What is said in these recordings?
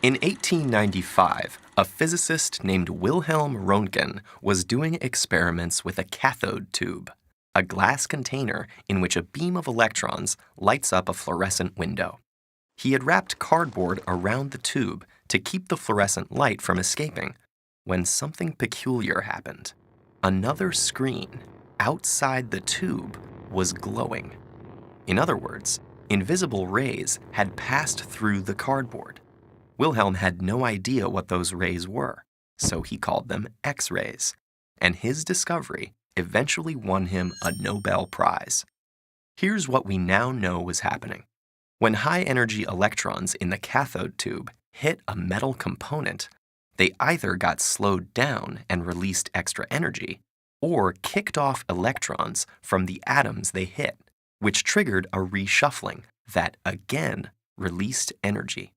In 1895, a physicist named Wilhelm Röntgen was doing experiments with a cathode tube, a glass container in which a beam of electrons lights up a fluorescent window. He had wrapped cardboard around the tube to keep the fluorescent light from escaping when something peculiar happened. Another screen outside the tube was glowing. In other words, invisible rays had passed through the cardboard. Wilhelm had no idea what those rays were, so he called them X-rays, and his discovery eventually won him a Nobel Prize. Here's what we now know was happening. When high-energy electrons in the cathode tube hit a metal component, they either got slowed down and released extra energy, or kicked off electrons from the atoms they hit, which triggered a reshuffling that, again, released energy.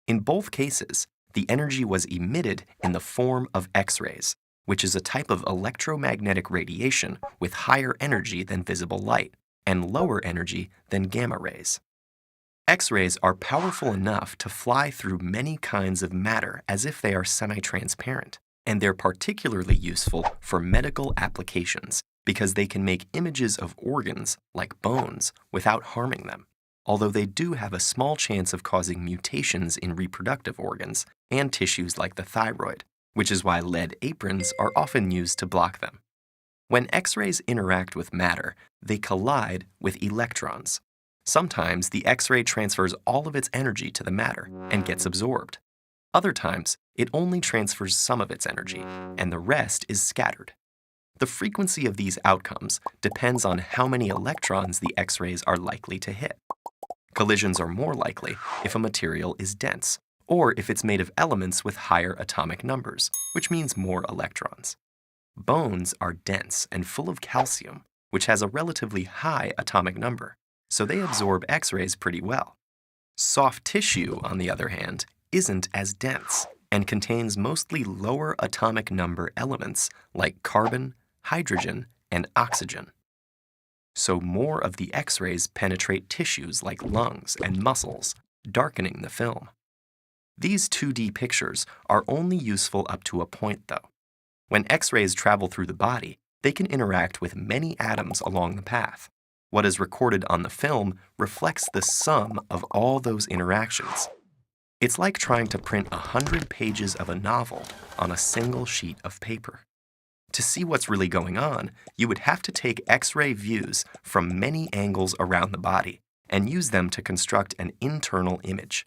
In both cases, the energy was emitted in the form of X-rays, which is a type of electromagnetic radiation with higher energy than visible light and lower energy than gamma rays. X-rays are powerful enough to fly through many kinds of matter as if they are semi-transparent, and they're particularly useful for medical applications because they can make images of organs, like bones, without harming them, although they do have a small chance of causing mutations in reproductive organs and tissues like the thyroid, which is why lead aprons are often used to block them. When X-rays interact with matter, they collide with electrons. Sometimes the X-ray transfers all of its energy to the matter and gets absorbed. Other times, it only transfers some of its energy, and the rest is scattered. The frequency of these outcomes depends on how many electrons the X-rays are likely to hit. Collisions are more likely if a material is dense, or if it's made of elements with higher atomic numbers, which means more electrons. Bones are dense and full of calcium, which has a relatively high atomic number, so they absorb X-rays pretty well. Soft tissue, on the other hand, isn't as dense and contains mostly lower atomic number elements like carbon, hydrogen, and oxygen. So more of the X-rays penetrate tissues like lungs and muscles, darkening the film. These 2D pictures are only useful up to a point, though. When X-rays travel through the body, they can interact with many atoms along the path. What is recorded on the film reflects the sum of all those interactions. It's like trying to print 100 pages of a novel on a single sheet of paper. To see what's really going on, you would have to take X-ray views from many angles around the body and use them to construct an internal image.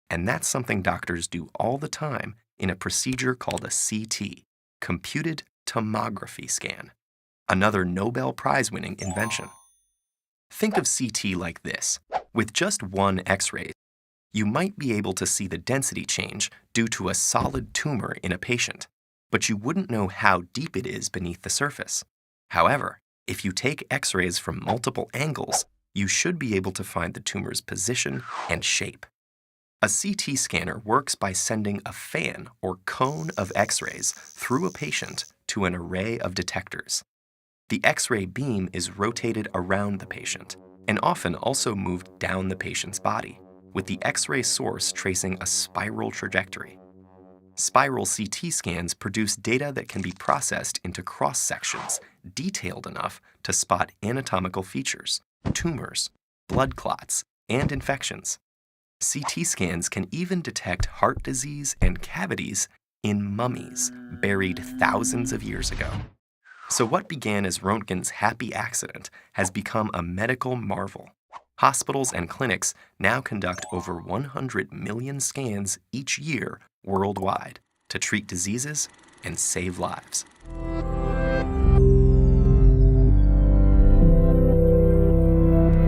And that's something doctors do all the time in a procedure called a CT, computed tomography scan, another Nobel Prize-winning invention. Think of CT like this. With just one X-ray, you might be able to see the density change due to a solid tumor in a patient, but you wouldn't know how deep it is beneath the surface. However, if you take X-rays from multiple angles, you should be able to find the tumor's position and shape. A CT scanner works by sending a fan or cone of X-rays through a patient to an array of detectors. The X-ray beam is rotated around the patient and often also moved down the patient's body, with the X-ray source tracing a spiral trajectory. Spiral CT scans produce data that can be processed into cross-sections detailed enough to spot anatomical features, tumors, blood clots, and infections. CT scans can even detect heart disease and cavities in mummies buried thousands of years ago. So what began as Röntgen's happy accident has become a medical marvel. Hospitals and clinics now conduct over 100 million scans each year worldwide to treat diseases and save lives.